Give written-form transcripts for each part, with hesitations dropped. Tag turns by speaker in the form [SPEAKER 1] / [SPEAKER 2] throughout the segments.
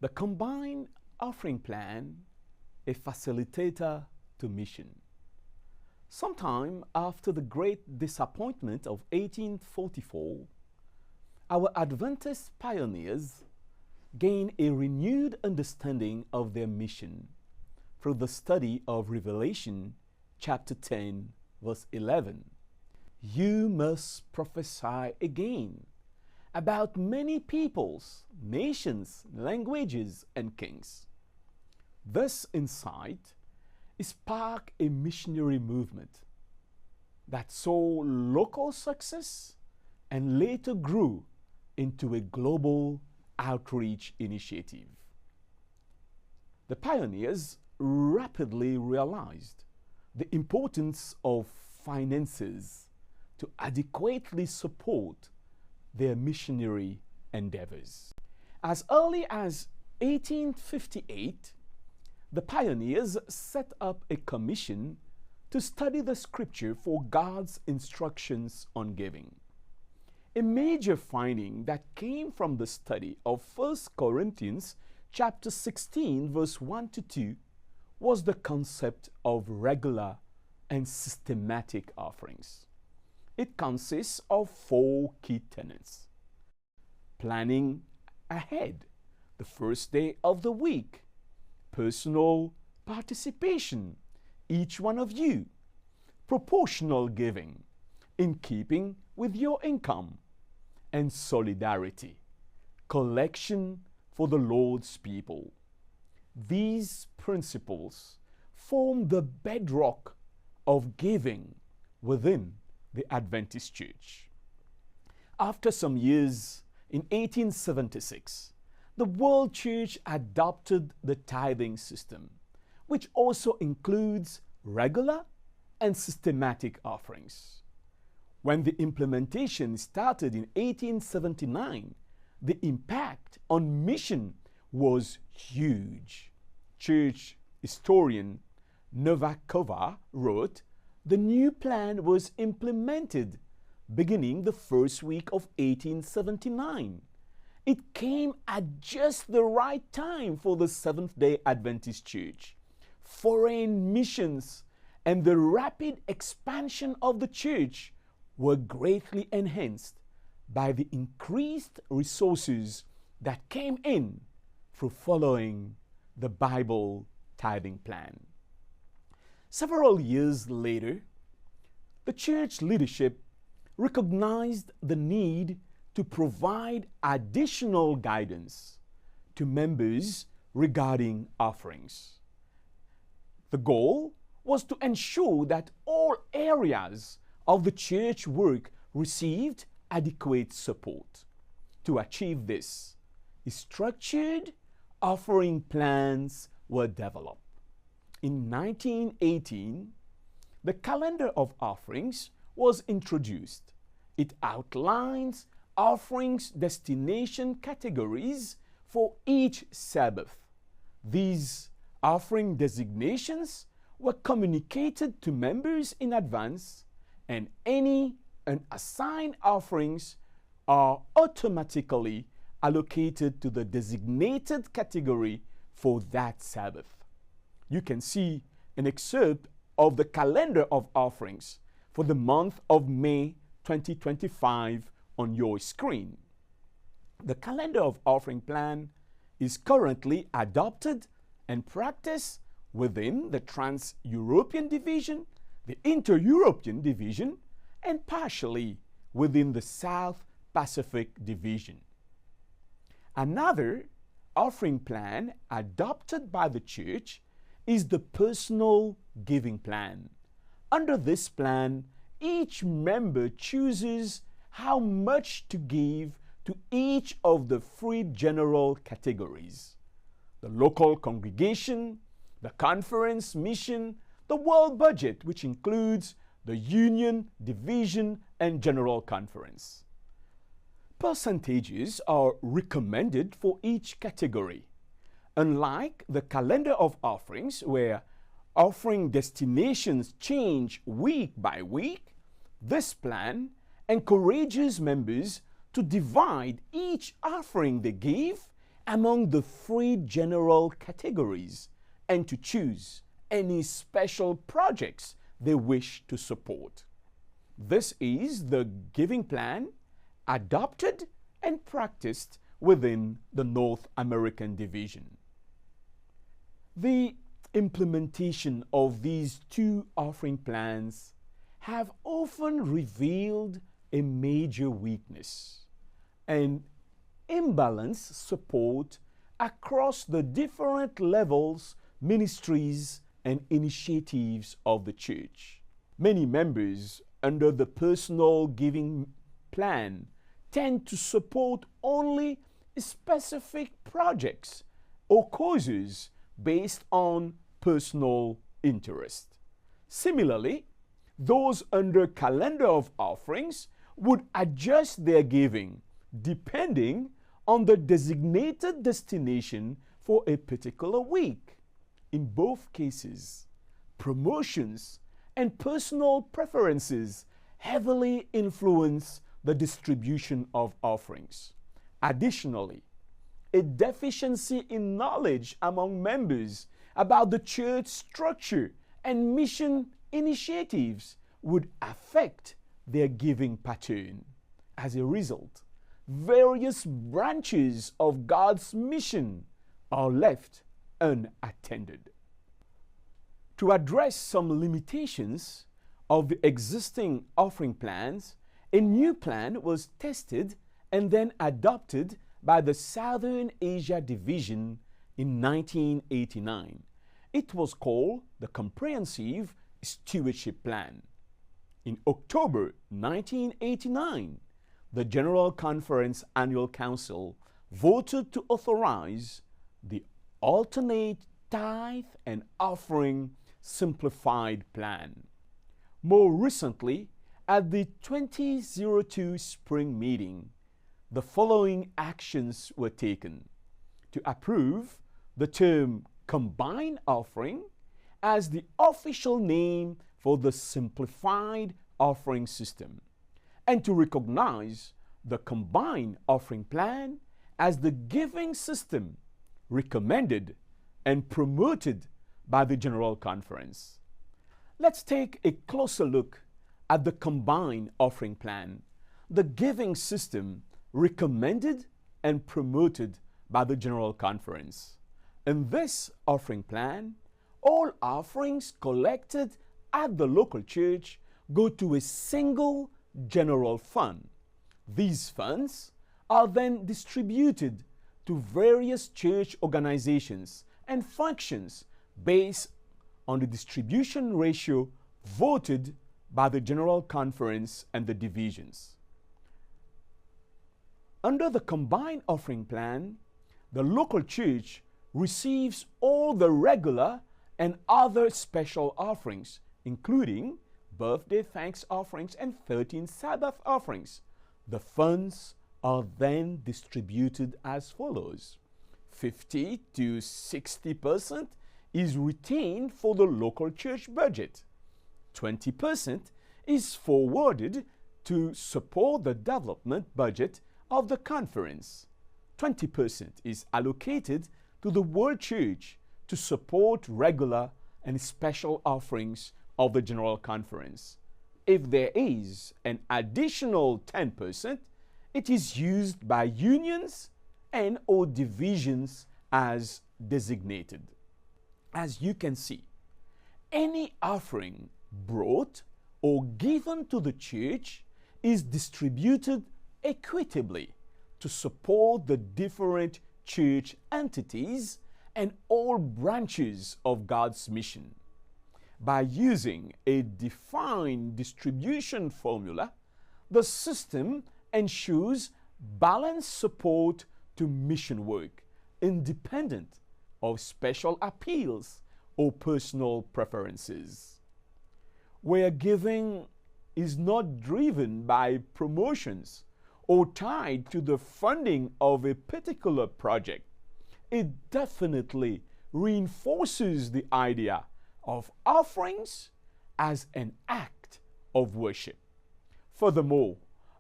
[SPEAKER 1] The combined offering plan, a facilitator to mission. Sometime after the great disappointment of 1844, our Adventist pioneers gained a renewed understanding of their mission through the study of Revelation chapter 10, verse 11. You must prophesy again about many peoples, nations, languages, and kings. This insight sparked a missionary movement that saw local success and later grew into a global outreach initiative. The pioneers rapidly realized the importance of finances to adequately support their missionary endeavors. As early as 1858, the pioneers set up a commission to study the scripture for God's instructions on giving. A major finding that came from the study of 1 Corinthians chapter 16 verse 1 to 2 was the concept of regular and systematic offerings. It consists of 4 key tenets. Planning ahead, the first day of the week, personal participation, each one of you, proportional giving, in keeping with your income, and solidarity, collection for the Lord's people. These principles form the bedrock of giving within the Adventist Church. After some years, in 1876, the World Church adopted the tithing system, which also includes regular and systematic offerings. When the implementation started in 1879, the impact on mission was huge. Church historian Novakova wrote, the new plan was implemented beginning the first week of 1879. It came at just the right time for the Seventh-day Adventist Church. Foreign missions and the rapid expansion of the church were greatly enhanced by the increased resources that came in through following the Bible tithing plan. Several years later, the church leadership recognized the need to provide additional guidance to members regarding offerings. The goal was to ensure that all areas of the church work received adequate support. To achieve this, structured offering plans were developed. In 1918, the calendar of offerings was introduced. It outlines offerings destination categories for each Sabbath. These offering designations were communicated to members in advance, and any unassigned offerings are automatically allocated to the designated category for that Sabbath. You can see an excerpt of the calendar of offerings for the month of May 2025 on your screen. The calendar of offering plan is currently adopted and practiced within the Trans-European Division, the Inter-European Division, and partially within the South Pacific Division. Another offering plan adopted by the church is the personal giving plan. Under this plan, each member chooses how much to give to each of the 3 general categories: the local congregation, the conference, mission, the world budget, which includes the union, division, and general conference. Percentages are recommended for each category. Unlike the calendar of offerings, where offering destinations change week by week, this plan encourages members to divide each offering they give among the three general categories and to choose any special projects they wish to support. This is the giving plan adopted and practiced within the North American Division. The implementation of these two offering plans have often revealed a major weakness and imbalanced support across the different levels, ministries, and initiatives of the church. Many members under the personal giving plan tend to support only specific projects or causes based on personal interest. Similarly, those under calendar of offerings would adjust their giving depending on the designated destination for a particular week. In both cases, promotions and personal preferences heavily influence the distribution of offerings. Additionally, a deficiency in knowledge among members about the church structure and mission initiatives would affect their giving pattern. As a result, various branches of God's mission are left unattended. To address some limitations of the existing offering plans, a new plan was tested and then adopted by the Southern Asia Division in 1989. It was called the Comprehensive Stewardship Plan. In October 1989, the General Conference Annual Council voted to authorize the Alternate Tithe and Offering Simplified Plan. More recently, at the 2002 spring meeting, the following actions were taken: to approve the term combined offering as the official name for the simplified offering system, and to recognize the combined offering plan as the giving system recommended and promoted by the General Conference. Let's take a closer look at the combined offering plan, the giving system recommended and promoted by the General Conference. In this offering plan, all offerings collected at the local church go to a single general fund. These funds are then distributed to various church organizations and functions based on the distribution ratio voted by the General Conference and the divisions. Under the combined offering plan, the local church receives all the regular and other special offerings, including birthday thanks offerings and 13th Sabbath offerings. The funds are then distributed as follows: 50 to 60% is retained for the local church budget. 20% is forwarded to support the development budget of the conference. 20% is allocated to the World Church to support regular and special offerings of the General Conference. If there is an additional 10%, it is used by unions and or divisions as designated. As you can see, any offering brought or given to the church is distributed equitably to support the different church entities and all branches of God's mission. By using a defined distribution formula, the system ensures balanced support to mission work, independent of special appeals or personal preferences. Where giving is not driven by promotions or tied to the funding of a particular project, it definitely reinforces the idea of offerings as an act of worship. Furthermore,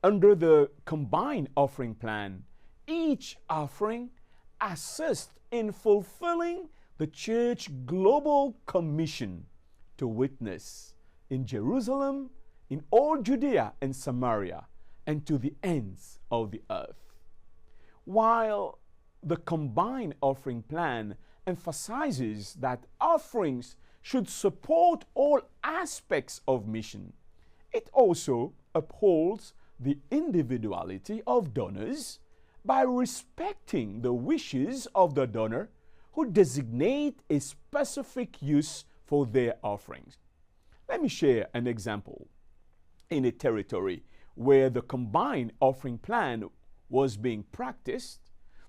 [SPEAKER 1] under the combined offering plan, each offering assist in fulfilling the church global commission to witness in Jerusalem, in all Judea and Samaria, and to the ends of the earth. While the combined offering plan emphasizes that offerings should support all aspects of mission, it also upholds the individuality of donors by respecting the wishes of the donor who designate a specific use for their offerings. Let me share an example. In a territory where the combined offering plan was being practiced,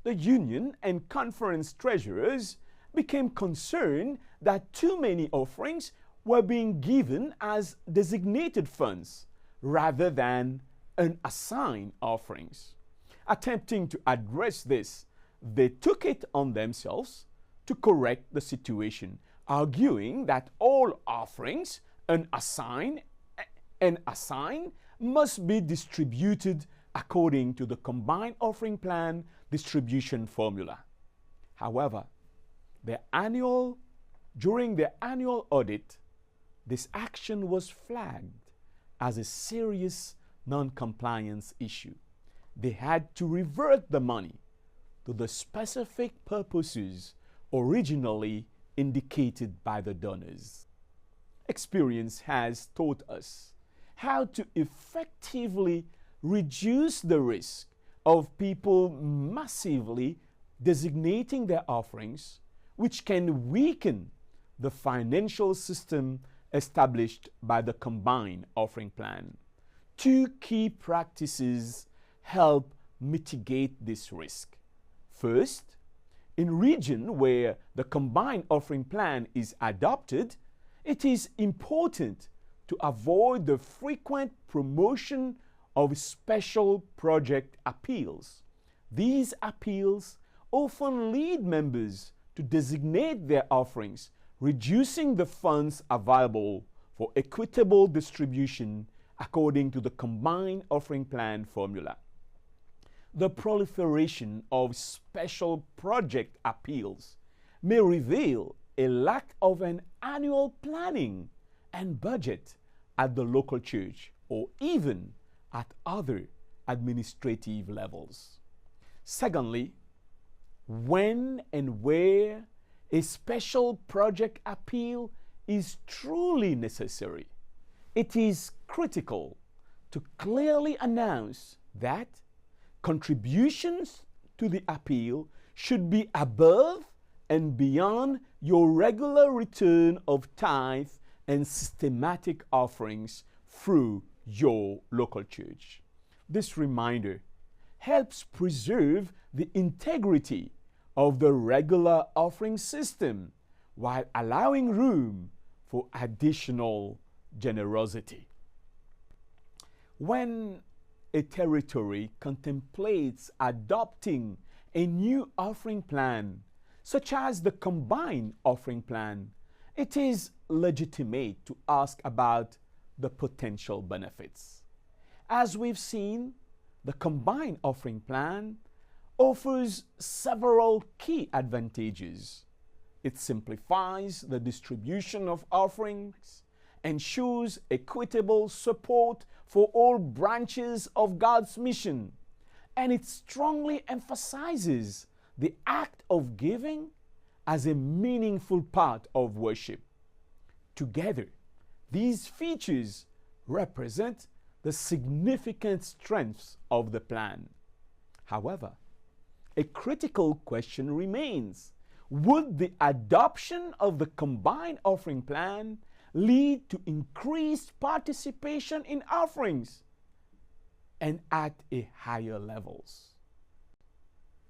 [SPEAKER 1] the union and conference treasurers became concerned that too many offerings were being given as designated funds rather than unassigned offerings. Attempting to address this, they took it on themselves to correct the situation, arguing that all offerings, unassigned and assigned, must be distributed according to the combined offering plan distribution formula. However, during their annual audit, this action was flagged as a serious non-compliance issue. They had to revert the money to the specific purposes originally indicated by the donors. Experience has taught us how to effectively reduce the risk of people massively designating their offerings, which can weaken the financial system established by the combined offering plan. Two key practices help mitigate this risk. First, in region where the combined offering plan is adopted, it is important to avoid the frequent promotion of special project appeals. These appeals often lead members to designate their offerings, reducing the funds available for equitable distribution according to the combined offering plan formula. The proliferation of special project appeals may reveal a lack of an annual planning and budget at the local church or even at other administrative levels. Secondly, when and where a special project appeal is truly necessary, it is critical to clearly announce that contributions to the appeal should be above and beyond your regular return of tithe and systematic offerings through your local church. This reminder helps preserve the integrity of the regular offering system while allowing room for additional generosity. When a territory contemplates adopting a new offering plan, such as the combined offering plan, it is legitimate to ask about the potential benefits. As we've seen, the combined offering plan offers several key advantages. It simplifies the distribution of offerings, ensures equitable support for all branches of God's mission, and it strongly emphasizes the act of giving as a meaningful part of worship. Together, these features represent the significant strengths of the plan. However, a critical question remains. Would the adoption of the combined offering plan lead to increased participation in offerings and at a higher levels?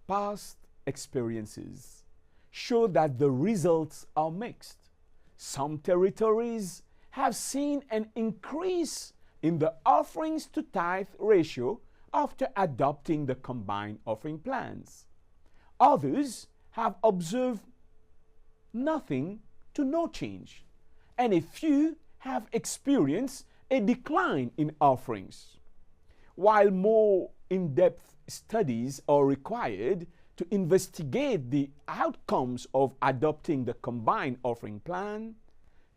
[SPEAKER 1] Past experiences show that the results are mixed. Some territories have seen an increase in the offerings to tithe ratio after adopting the combined offering plans. Others have observed nothing to no change, and a few have experienced a decline in offerings. While more in-depth studies are required to investigate the outcomes of adopting the combined offering plan,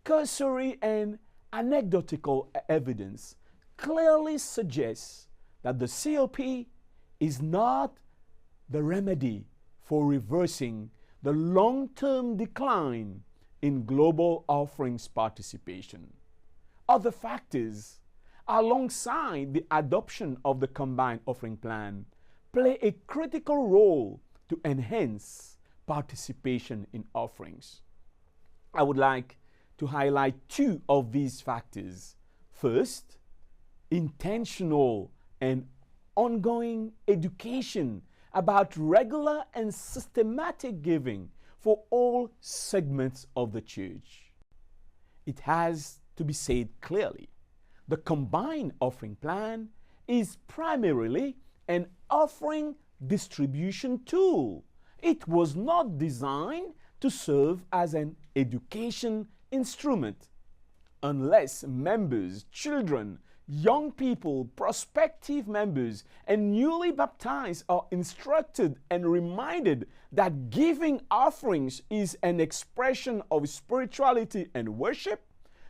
[SPEAKER 1] cursory and anecdotal evidence clearly suggests that the COP is not the remedy for reversing the long-term decline in global offerings participation. Other factors, alongside the adoption of the combined offering plan, play a critical role to enhance participation in offerings. I would like to highlight two of these factors. First, intentional and ongoing education about regular and systematic giving for all segments of the church. It has to be said clearly, the combined offering plan is primarily an offering distribution tool. It was not designed to serve as an education instrument. Unless members, children, young people, prospective members, and newly baptized are instructed and reminded that giving offerings is an expression of spirituality and worship,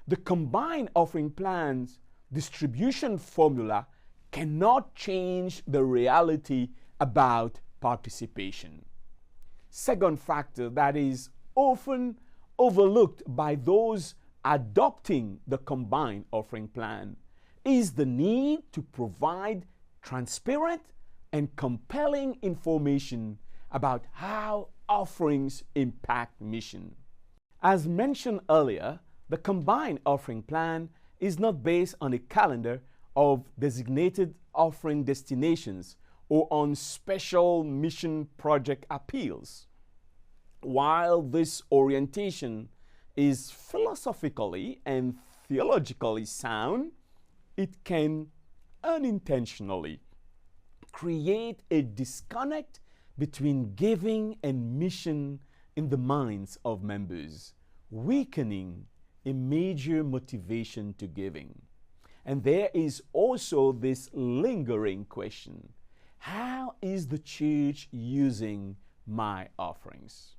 [SPEAKER 1] the combined offering plan's distribution formula cannot change the reality about participation. Second factor that is often overlooked by those adopting the combined offering plan is the need to provide transparent and compelling information about how offerings impact mission. As mentioned earlier, the combined offering plan is not based on a calendar of designated offering destinations or on special mission project appeals. While this orientation is philosophically and theologically sound, it can unintentionally create a disconnect between giving and mission in the minds of members, weakening a major motivation to giving. And there is also this lingering question: how is the church using my offerings?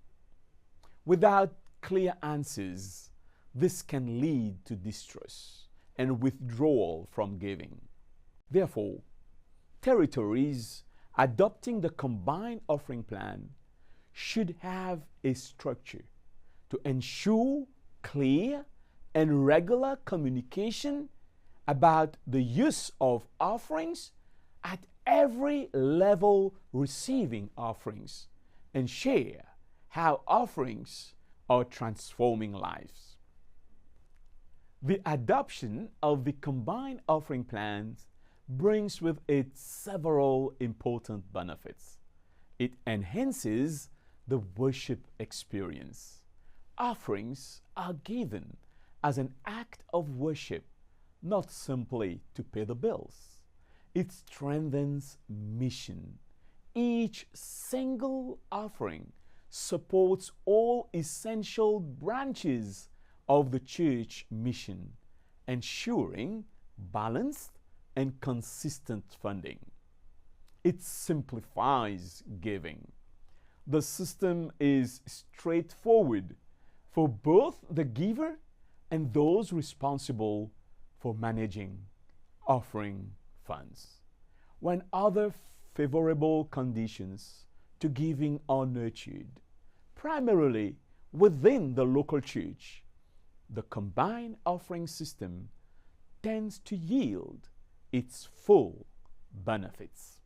[SPEAKER 1] Without clear answers, this can lead to distrust and withdrawal from giving. Therefore, territories adopting the combined offering plan should have a structure to ensure clear and regular communication about the use of offerings at every level receiving offerings, and share how offerings are transforming lives. The adoption of the combined offering plans brings with it several important benefits. It enhances the worship experience. Offerings are given as an act of worship, not simply to pay the bills. It strengthens mission. Each single offering supports all essential branches of the church mission, ensuring balanced and consistent funding. It simplifies giving. The system is straightforward for both the giver and those responsible for managing offering funds. When other favorable conditions to giving are nurtured, primarily within the local church, the combined offering system tends to yield its full benefits.